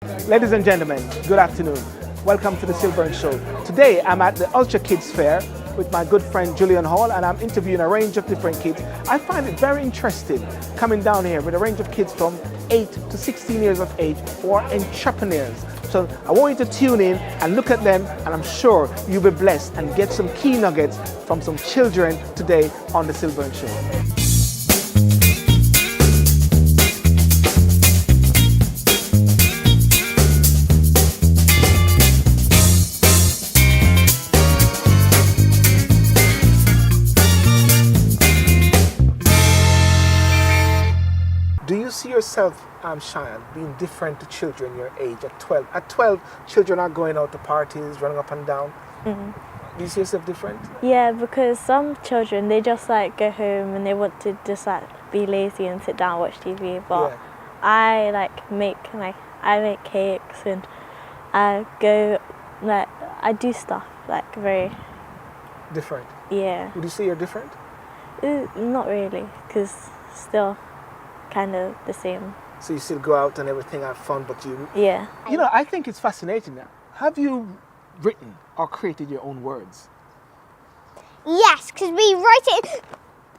Ladies and gentlemen, good afternoon. Welcome to the Sylbourne Show. Today I'm at the UltraKids Fair with my good friend Julian Hall, and I'm interviewing a range of different kids. I find it very interesting coming down here with a range of kids from 8 to 16 years of age who are entrepreneurs. So I want you to tune in and look at them, and I'm sure you'll be blessed and get some key nuggets from some children today on the Sylbourne Show. Do you see yourself, Ceyan, being different to children your age at 12? At 12, children are going out to parties, running up and down. Do you see yourself different? Yeah, because some children, they just like go home and they want to just like be lazy and sit down and watch TV. But Yeah. I make cakes and I go I do stuff like very Different. yeah. Would you say you're different? Not really, because still kind of the same. So you still go out and everything, have fun, but you... Yeah. You know, I think it's fascinating now. Have you written or created your own words? Yes, because we write it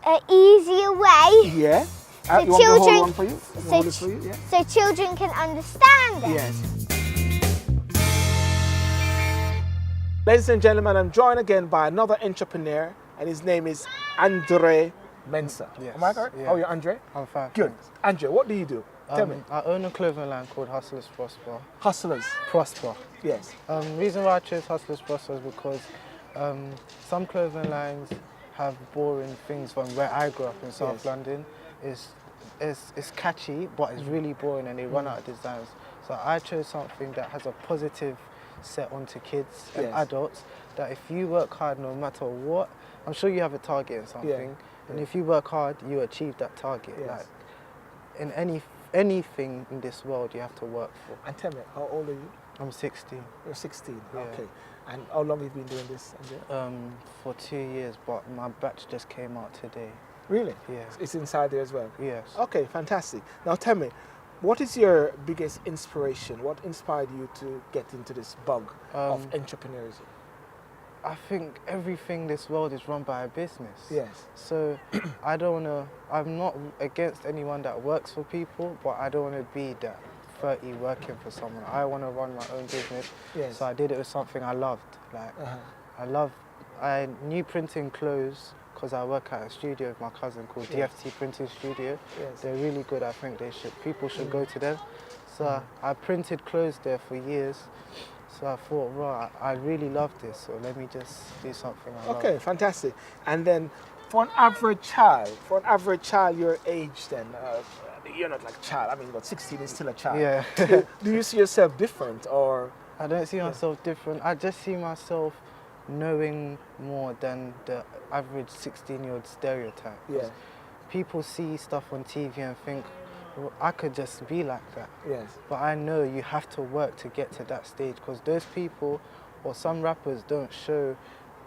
an easier way. Yeah. So you want me to hold children- one for you? Let me hold this for you? Yeah. So children can understand it. Yes. Ladies and gentlemen, I'm joined again by another entrepreneur, and his name is Mensah. Yes, Am I correct? yeah. How are you, Andre? I'm fine. Good. thanks. Andre, what do you do? Tell me. I own a clothing line called Hustlers Prosper. Hustlers. Prosper. Yes. Reason why I chose Hustlers Prosper is because some clothing lines have boring things. From where I grew up in South Yes. London, it's catchy, but it's really boring and they run out of designs. So I chose something that has a positive set onto kids and Yes. adults. That if you work hard, no matter what, I'm sure you have a target in something, and Yeah. if you work hard, you achieve that target. Yes. Like in anything in this world, you have to work for. And tell me, how old are you? I'm 16. You're 16. Yeah. Okay. And how long have you been doing this, Andre? For 2 years, but my batch just came out today. Really? Yeah. It's inside there as well? Yes. Okay, fantastic. Now tell me, what is your biggest inspiration? What inspired you to get into this bug of entrepreneurship? I think everything in this world is run by a business. Yes. So I'm not against anyone that works for people, but I don't want to be that 30 working for someone. I want to run my own business. Yes. So I did it with something I loved. Like I knew printing clothes because I work at a studio with my cousin called Yes. DFT Printing Studio. Yes. They're really good. I think people should go to them. So I printed clothes there for years. So I thought, right, I really love this, so let me just do something I love. Okay, fantastic. And then for an average child your age then, you're not like a child, I mean, but 16 is still a child. Yeah. Do you see yourself different or? I don't see myself different. I just see myself knowing more than the average 16-year-old stereotype. 'Cause Yeah. People see stuff on TV and think, well, I could just be like that. Yes. But I know you have to work to get to that stage, because those people or some rappers don't show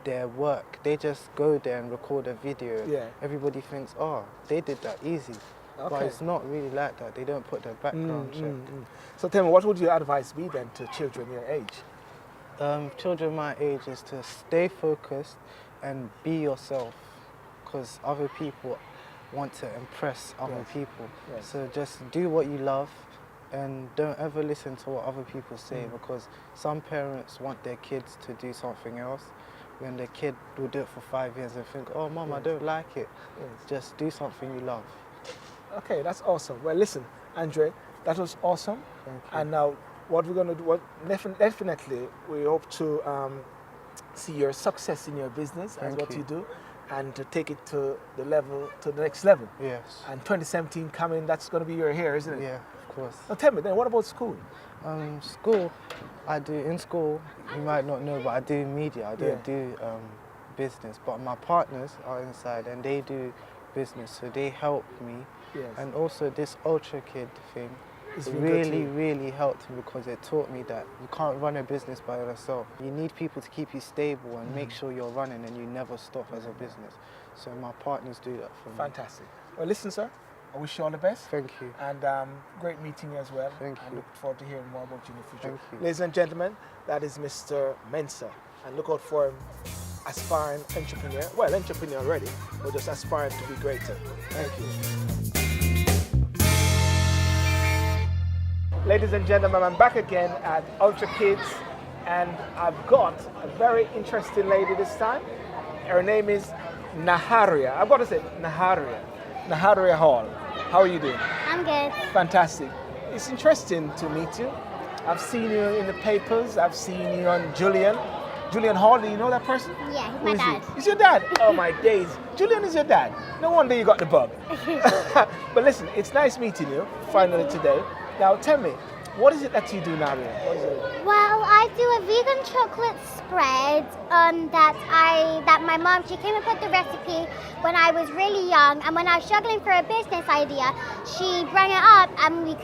their work. They just go there and record a video. Yeah. Everybody thinks, oh, they did that easy. But Okay. it's not really like that. They don't put their background check. So tell me, what would your advice be then to children your age? Children my age is to stay focused and be yourself, because other people want to impress other Yes. people. Yes. So just do what you love and don't ever listen to what other people say, because some parents want their kids to do something else when the kid will do it for 5 years and think, oh mom, I don't like it. Yes. Just do something you love. Okay, that's awesome. Well, listen, Andre, that was awesome. Thank you. And now, what we're going to do, definitely, we hope to see your success in your business and Thank what you. you do, and to take it to the next level. Yes. And 2017 coming, that's going to be your hair, isn't it? Yeah, of course. Now tell me then, what about school? School, in school, you might not know, but I do media. I don't do business. But my partners are inside and they do business, so they help me. Yes. And also this UltraKid thing It's been good to really, you. really helped me, because it taught me that you can't run a business by yourself. You need people to keep you stable and make sure you're running and you never stop as a business. So my partners do that for me. Fantastic. Well, listen, sir, I wish you all the best. Thank you. And great meeting you as well. Thank I you. look forward to hearing more about you in the future. Thank you. Ladies and gentlemen, that is Mr. Mensah. And look out for him, aspiring entrepreneur. Well, entrepreneur already, but just aspiring to be greater. Thank you. Ladies and gentlemen, I'm back again at UltraKids, and I've got a very interesting lady this time. Her name is Mihari. I've got to say Mihari Hall. How are you doing? I'm good. Fantastic. It's interesting to meet you. I've seen you in the papers. I've seen you on Julian Hall. Do you know that person? Yeah, he's Who my is dad. he? He's your dad? Oh my days. Julian is your dad. No wonder you got the bug. But listen, it's nice meeting you finally today. Now tell me, what is it that you do now? What is it? Well, I do a vegan chocolate spread that my mom, she came up with the recipe when I was really young, and when I was struggling for a business idea, she brought it up and we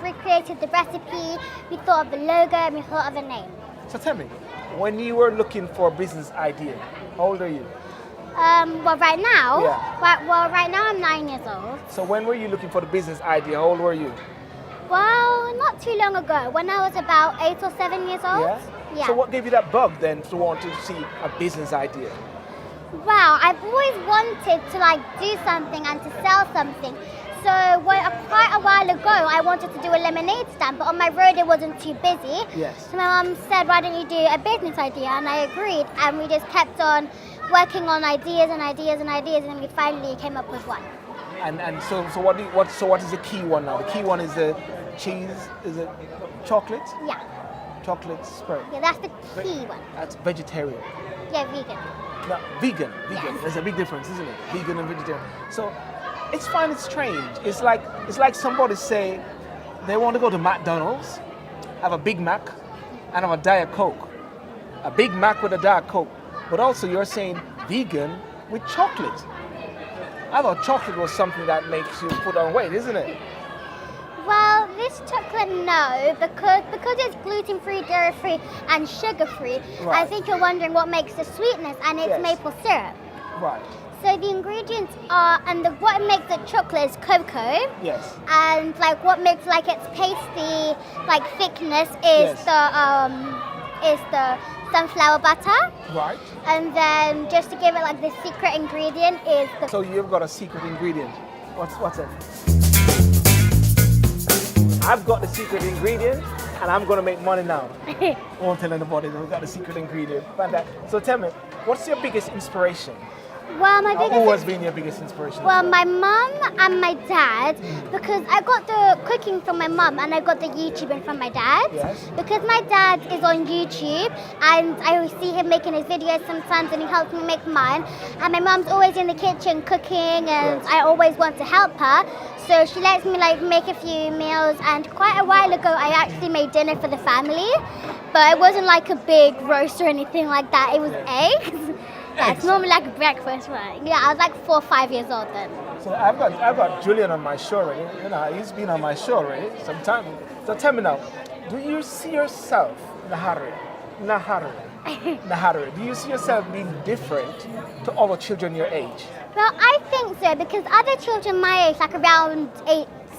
recreated the recipe, we thought of the logo and we thought of a name. So tell me, when you were looking for a business idea, how old are you? Well, right now, Yeah. right now I'm 9 years old. So when were you looking for the business idea? How old were you? Well, not too long ago, when I was about 8 or 7 years old. Yeah. So what gave you that bug then to want to see a business idea? Well, I've always wanted to do something and to sell something. So quite a while ago, I wanted to do a lemonade stand, but on my road it wasn't too busy. Yes. So my mum said, why don't you do a business idea? And I agreed, and we just kept on working on ideas and ideas and ideas, and we finally came up with one. And so what is the key one now? The key one is the cheese, is it chocolate? Yeah, Chocolate spread. yeah, that's the key one. That's vegetarian. Yeah, vegan. No, vegan. Yes. There's a big difference, isn't it? Vegan and vegetarian. So it's fine, it's strange. It's like somebody say they want to go to McDonald's, have a Big Mac, and have a Diet Coke. A Big Mac with a Diet Coke. But also you're saying vegan with chocolate. I thought chocolate was something that makes you put on weight, isn't it? Well, this chocolate, no, because it's gluten-free, dairy-free, and sugar-free. Right. I think you're wondering what makes the sweetness, and it's Yes. maple syrup. Right. So the ingredients are, what makes the chocolate is cocoa, Yes. and what makes its pasty thickness is Yes. the sunflower butter, Right. and then just to give it the secret ingredient is the So you've got a secret ingredient. What's it? I've got the secret ingredient, and I'm gonna make money now. I won't tell anybody that we've got the secret ingredient. So tell me, what's your biggest inspiration? well, my Who biggest has been your biggest inspiration? Well, my mum and my dad, because I got the cooking from my mum and I got the YouTubing from my dad. Yes. Because my dad is on YouTube and I always see him making his videos sometimes and he helps me make mine. And my mum's always in the kitchen cooking and Yes. I always want to help her. So she lets me make a few meals, and quite a while ago I actually made dinner for the family. But it wasn't a big roast or anything like that. It was eggs. Yeah, it's normally a breakfast, right? Yeah, I was 4 or 5 years old then. So I've got Julian on my show already. You know, he's been on my show already some time. So tell me now, do you see yourself, Mihari, do you see yourself being different to other children your age? Well, I think so, because other children my age, around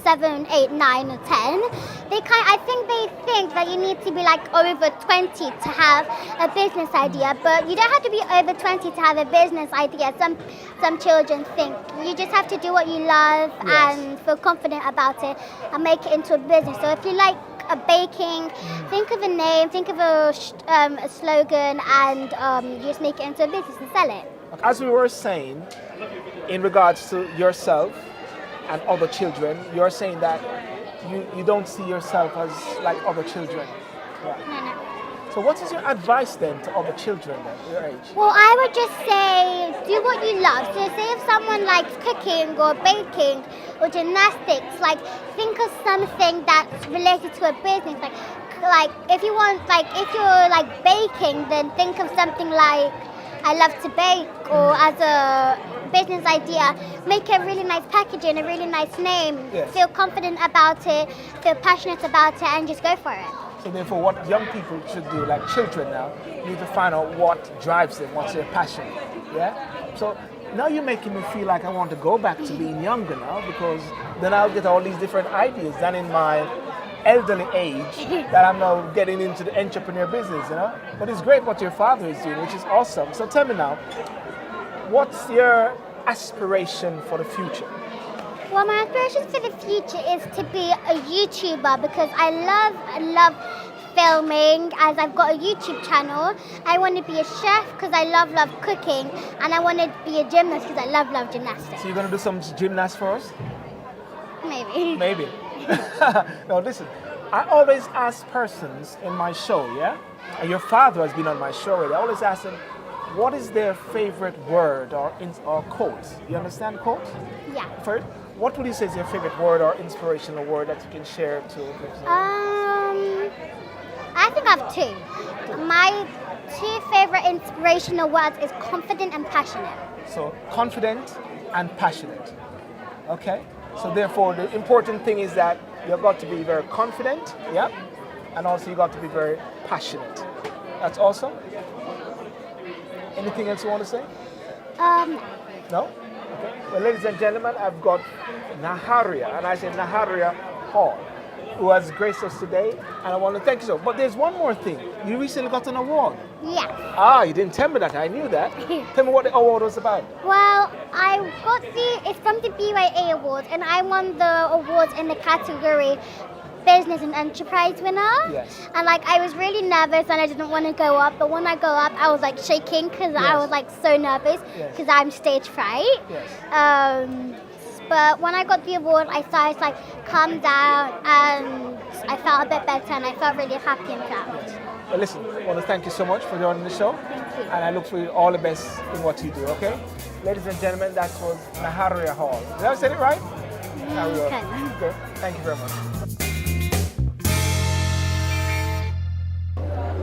7, 8, 9 or 10, I think they think that you need to be over 20 to have a business idea, but you don't have to be over 20 to have a business idea. Some children think you just have to do what you love Yes. and feel confident about it and make it into a business. So if you like a baking, think of a name, think of a slogan, and you just make it into a business and sell it. As we were saying, in regards to yourself and other children, you're saying that you don't see yourself as like other children. Right. No. So what is your advice then to other children then, your age? Well, I would just say do what you love. So say if someone likes cooking or baking or gymnastics, think of something that's related to a business. If you want, if you're baking, then think of something like I love to bake, or as a business idea, make a really nice packaging, a really nice name, Yes. feel confident about it, feel passionate about it, and just go for it. So therefore what young people should do, like children now, need to find out what drives them, what's their passion. Yeah? So now you're making me feel like I want to go back to being younger now, because then I'll get all these different ideas than in my elderly age that I'm now getting into the entrepreneur business, you know. But it's great what your father is doing, which is awesome. So tell me now, what's your aspiration for the future? Well, my aspiration for the future is to be a YouTuber, because I love filming, as I've got a YouTube channel. I want to be a chef because I love cooking, and I want to be a gymnast because I love gymnastics. So you're going to do some gymnasts for us? Maybe. Maybe. No, listen, I always ask persons in my show, yeah? And your father has been on my show already. I always ask them, what is their favorite word or quote? You understand quote? Yeah. First, what would you say is your favorite word or inspirational word that you can share to? I think I have two. My two favorite inspirational words is confident and passionate. So confident and passionate. Okay. So therefore, the important thing is that you've got to be very confident, yeah, and also you got to be very passionate. That's awesome. Anything else you want to say? No? Okay. Well, ladies and gentlemen, I've got Mihari, and I say Mihari Hall, who has graced us today, and I want to thank you so. But there's one more thing. You recently got an award. Yes. Ah, you didn't tell me that. I knew that. Tell me what the award was about. Well, it's from the BYA Awards, and I won the awards in the category Business and Enterprise Winner. Yes. And I was really nervous and I didn't want to go up, but when I go up, I was shaking because I was so nervous because I'm stage fright. Yes. But when I got the award, I started calm down, and I felt a bit better, and I felt really happy and proud. Well, listen, I want to thank you so much for joining the show. Thank you. And I look for you all the best in what you do, okay? Ladies and gentlemen, that was Mihari Hall. Did I say it right? Okay. Thank you very much.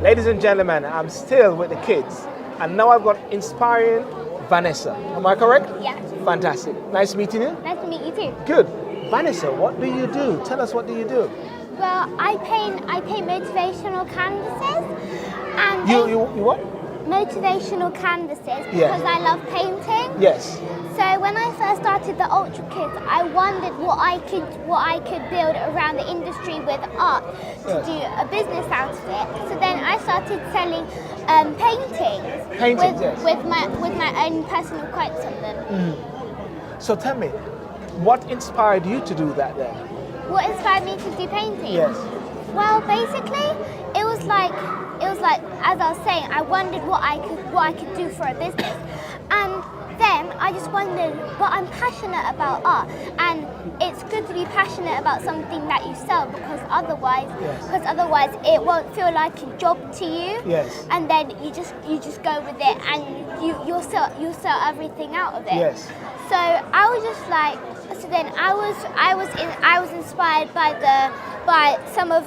Ladies and gentlemen, I'm still with the kids. And now I've got inspiring Vanessa. Am I correct? Yes. Fantastic. Nice meeting you. Nice to meet you too. Good. Vanessa, what do you do? Tell us, what do you do? Well, I paint motivational canvases. And You what? motivational canvases Yeah. because I love painting. Yes. So when I first started the UltraKids, I wondered what I could build around the industry with art to Yes. do a business out of it. So then I started selling paintings Paintings, yes. with my own personal quotes on them. So tell me, what inspired you to do that then? What inspired me to do painting? Yes. Well, basically, it was like as I was saying, I wondered what I could do for a business, and then I just wondered. But I'm passionate about art, and it's good to be passionate about something that you sell because otherwise it won't feel like a job to you. Yes. And then you just go with it, and you'll sell everything out of it. Yes. So I was just so then I was inspired by some of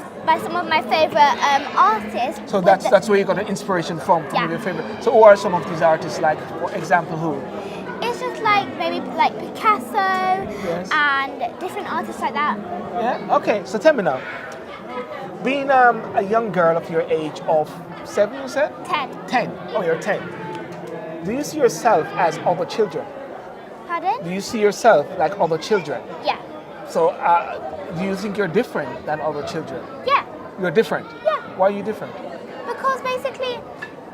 my favorite artists. So that's where you got the inspiration from Yeah. your favorite. So who are some of these artists, like, for example, who? It's just maybe Picasso and different artists like that. Yeah? Okay, so tell me now, being a young girl of your age of 7, you said? 10. 10. Oh, you're 10. Do you see yourself as other children? Pardon? Do you see yourself like other children? Yeah. So do you think you're different than other children? Yeah. You're different? Yeah. Why are you different? Because basically,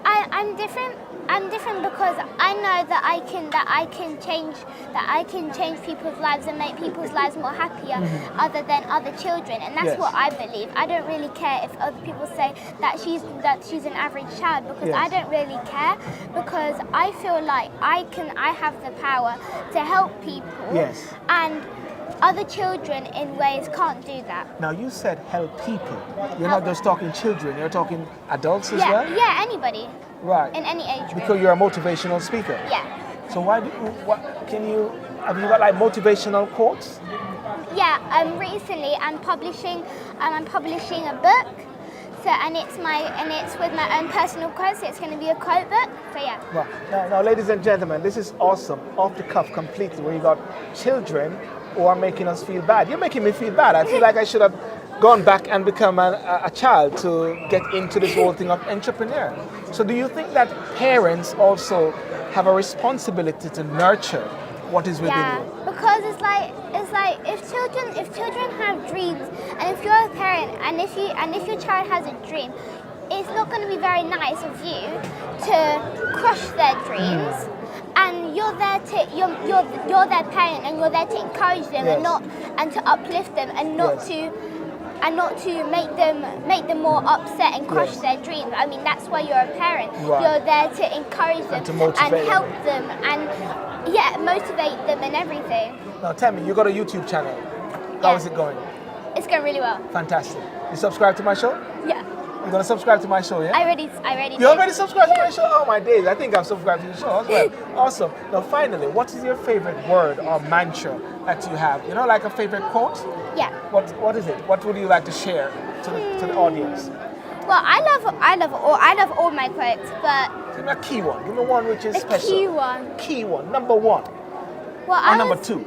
I'm different. I'm different because I know that I can change people's lives and make people's lives more happier, other than other children, and that's Yes. what I believe. I don't really care if other people say that she's an average child, because Yes. I don't really care, because I feel like I have the power to help people. Yes. And other children in ways can't do that. Now you said help people. You're not just talking children, you're talking adults as Yeah, well? yeah, anybody Right. in any age group. Because you're a motivational speaker. Yeah. So have you got motivational quotes? Yeah, recently I'm publishing a book. So and it's with my own personal quotes. So it's going to be a quote book. So yeah. Well, now, ladies and gentlemen, this is awesome, off the cuff completely, where you got children who are making us feel bad. You're making me feel bad. I feel like I should have gone back and become a child to get into this whole thing of entrepreneur. So do you think that parents also have a responsibility to nurture what is within Yeah, you. because it's like if children have dreams, and if you're a parent and if your child has a dream, it's not going to be very nice of you to crush their dreams. And you're their parent, and you're there to encourage them, Yes. and to uplift them, and not to make them more upset and crush Yes. their dreams. I mean, that's why you're a parent. Right. You're there to encourage them to motivate and help them and motivate them and everything. Now tell me, you got a YouTube channel. How is it going? It's going really well. Fantastic. You subscribe to my show? Yeah, You're gonna subscribe to my show, yeah? I already You did. already subscribed to my show? Oh my days, I think I've subscribed to your show as well. Awesome. Now finally, what is your favorite word or mantra that you have? You know, like a favorite quote? Yeah. What is it? What would you like to share to the audience? Well, I love all my quotes, but Give me a key one. Give me one which is a special. key one. Key one. Number one. Well, Or number two.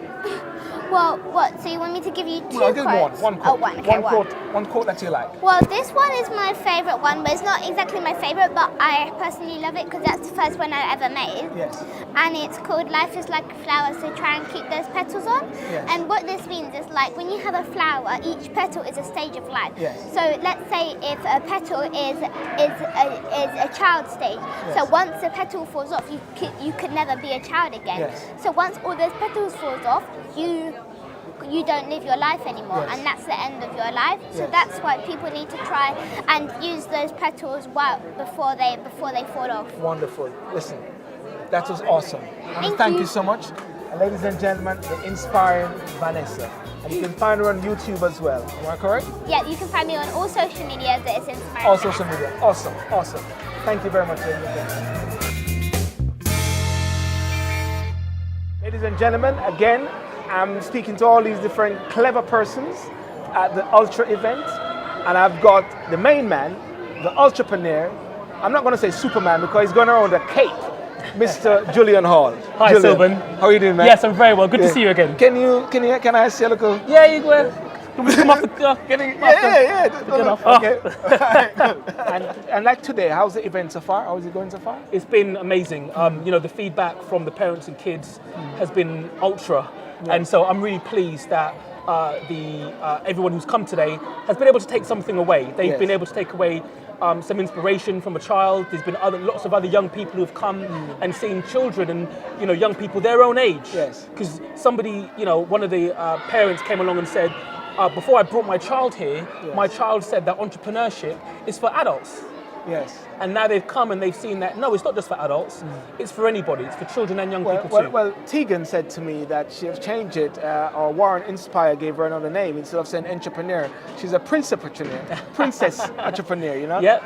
Well, what? So you want me to give you two No, give me one. quotes? One quote. Oh, one. Okay, one. One quote that you like. Well, this one is my favorite one, but it's not exactly my favorite, but I personally love it because that's the first one I ever made. Yes. And it's called Life is like a flower, so try and keep those petals on. Yes. And what this means is like when you have a flower, each petal is a stage of life. Yes. So let's say if a petal is a child stage, Yes. so once the petal falls off, you could never be a child again. Yes. So once all those petals falls off, you don't live your life anymore, Yes. and that's the end of your life. So Yes. that's why people need to try and use those petals before they fall off. Wonderful. Listen, that was awesome. And Thank you. you so much. And ladies and gentlemen, the inspiring Vanessa. And you can find her on YouTube as well. Am I correct? Yeah, you can find me on all social media that is inspiring. All social media. Awesome. Awesome. Thank you very much, ladies and gentlemen. Ladies and gentlemen, again, I'm speaking to all these different clever persons at the Ultra event. And I've got the main man, the entrepreneur. I'm not going to say Superman because he's going around a cape. Mr. Julian Hall. Hi, Julian, Sylbourne. how are you doing, man? Yes, I'm very well. Good to see you again. Can I ask you a little? Yeah, you go. Can we come off the Yeah. off. Okay. and like today, how's the event so far? How is it going so far? It's been amazing. You know, the feedback from the parents and kids has been ultra, and so I'm really pleased that everyone who's come today has been able to take something away. They've been able to take away some inspiration from a child. There's been lots of other young people who've come and seen children and young people their own age. Yes. Because somebody, one of the parents came along and said, before I brought my child here, my child said that entrepreneurship is for adults. Yes. And now they've come and they've seen that, no, it's not just for adults, it's for anybody, it's for children and young people too. Well, Tegan said to me that she has changed it, or Warren Inspire gave her another name. Instead of saying entrepreneur, she's a princess entrepreneur, Yeah.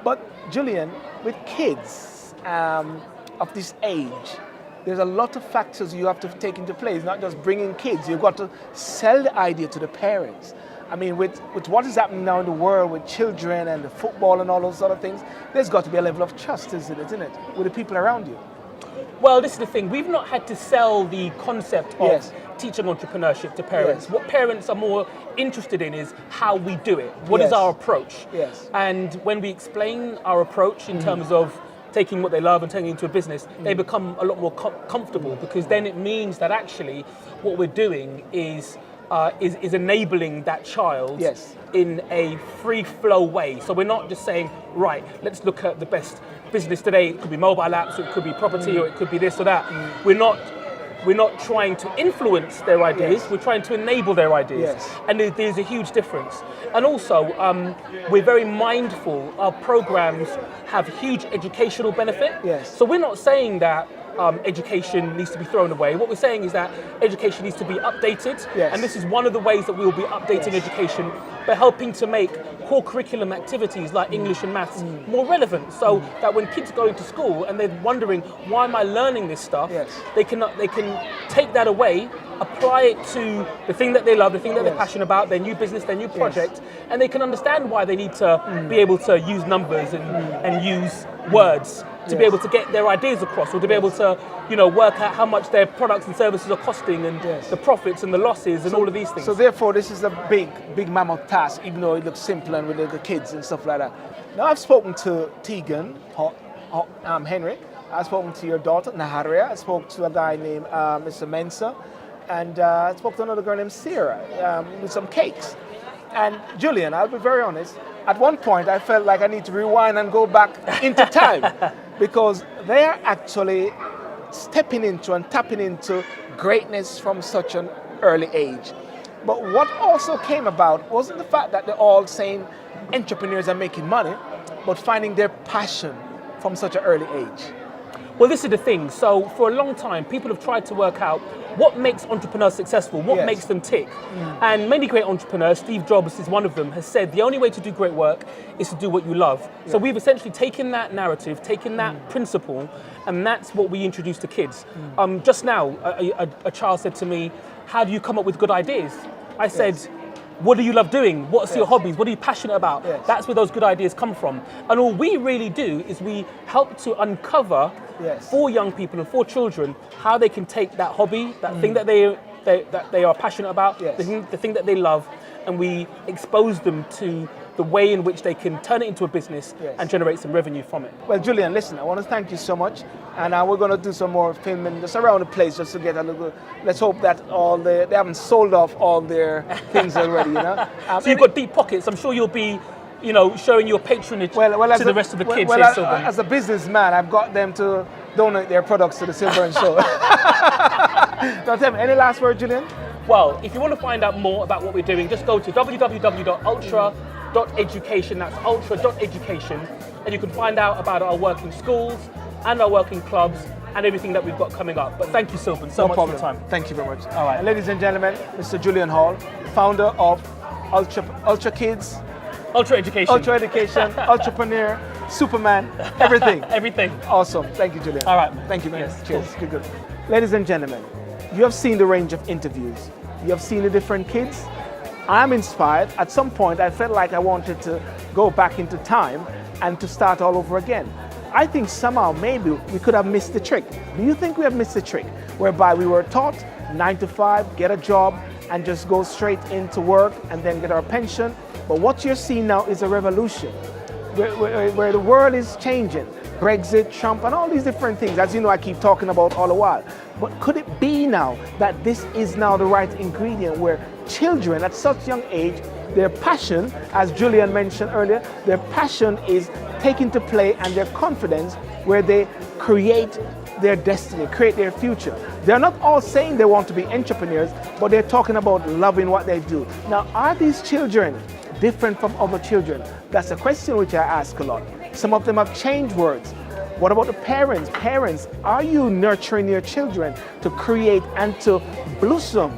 But Julian, with kids of this age, there's a lot of factors you have to take into play. It's not just bringing kids, you've got to sell the idea to the parents. I mean, with what is happening now in the world with children and the football and all those other things, there's got to be a level of trust, isn't it, with the people around you? Well, this is the thing. We've not had to sell the concept of teaching entrepreneurship to parents. Yes. What parents are more interested in is how we do it. What is our approach? Yes. And when we explain our approach in terms of taking what they love and turning it into a business, they become a lot more comfortable, because then it means that actually what we're doing is enabling that child in a free flow way. So we're not just saying, right, let's look at the best business today. It could be mobile apps, or it could be property, or it could be this or that. We're not trying to influence their ideas, we're trying to enable their ideas. And there's a huge difference. And also, we're very mindful, our programs have huge educational benefit. So we're not saying that education needs to be thrown away. What we're saying is that education needs to be updated, and this is one of the ways that we will be updating education by helping to make core curriculum activities like English and maths more relevant, so that when kids go into school and they're wondering, why am I learning this stuff, they can take that away, apply it to the thing that they love, the thing that they're passionate about, their new business, their new project, and they can understand why they need to be able to use numbers and use words to be able to get their ideas across, or to be able to, work out how much their products and services are costing, and the profits and the losses and all of these things. So therefore, this is a big mammoth task, even though it looks simple and with the kids and stuff like that. Now, I've spoken to Tegan Henry, I've spoken to your daughter, Mihari. I spoke to a guy named Mr. Mensah, and I spoke to another girl named Ceyan with some cakes. And Julian, I'll be very honest, at one point I felt like I need to rewind and go back into time because they are actually stepping into and tapping into greatness from such an early age. But what also came about wasn't the fact that they're all saying entrepreneurs are making money, but finding their passion from such an early age. Well, this is the thing. So for a long time, people have tried to work out what makes entrepreneurs successful, what makes them tick. And many great entrepreneurs, Steve Jobs is one of them, has said the only way to do great work is to do what you love. So we've essentially taken that narrative, taken that principle, and that's what we introduce to kids. Just now, a child said to me, how do you come up with good ideas? I said, what do you love doing? What's your hobbies? What are you passionate about? That's where those good ideas come from. And all we really do is we help to uncover for young people and for children how they can take that hobby, that thing that they are passionate about, the thing that they love, and we expose them to the way in which they can turn it into a business and generate some revenue from it. Well, Julian, listen, I want to thank you so much, and we're going to do some more filming just around the place just to get a little. Let's hope that they haven't sold off all their things already, you know. So you've got deep pockets. I'm sure you'll be, showing your patronage to the rest of the kids here, Sylbourne. As a businessman, I've got them to donate their products to the Sylbourne Show. Now, tell me, any last word, Julian? Well, if you want to find out more about what we're doing, just go to www.ultra.education. That's ultra.education, and you can find out about our work in schools and our work in clubs and everything that we've got coming up. But thank you, Sylbourne, so much for your time. Thank you very much. All right. And ladies and gentlemen, Mr. Julian Hall, founder of UltraKids, Ultra Education, entrepreneur, Superman, everything. Everything. Awesome. Thank you, Julian. All right. Thank you, man. Yes, Cheers. cool. Good. Ladies and gentlemen, you have seen the range of interviews. You have seen the different kids. I'm inspired. At some point, I felt like I wanted to go back into time and to start all over again. I think somehow maybe we could have missed the trick. Do you think we have missed the trick? Whereby we were taught 9 to 5, get a job, and just go straight into work and then get our pension. But what you're seeing now is a revolution where the world is changing. Brexit, Trump, and all these different things. As you know, I keep talking about all the while. But could it be now that this is now the right ingredient where children at such young age, their passion, as Julian mentioned earlier, their passion is taken to play and their confidence where they create their destiny, create their future. They're not all saying they want to be entrepreneurs, but they're talking about loving what they do. Now, are these children different from other children? That's a question which I ask a lot. Some of them have changed words. What about the parents? Parents, are you nurturing your children to create and to blossom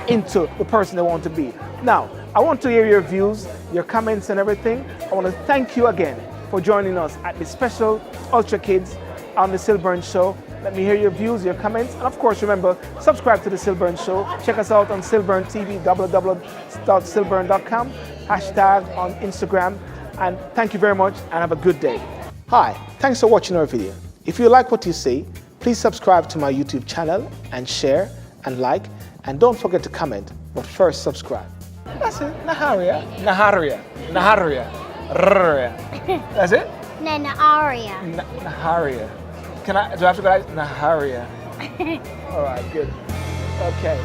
into the person they want to be? Now, I want to hear your views, your comments and everything. I want to thank you again for joining us at the special Ultra Kids on the Sylbourne Show. Let me hear your views, your comments, and of course remember, subscribe to the Sylbourne Show. Check us out on Sylbourne TV, www.sylbourne.com, hashtag on Instagram, and thank you very much and have a good day. Hi, thanks for watching our video. If you like what you see, please subscribe to my YouTube channel and share and like, and don't forget to comment, but first subscribe. That's it, Naharia. That's it? No, Naaria. Naharia. Do I have to go like Naharia? All right, good. Okay.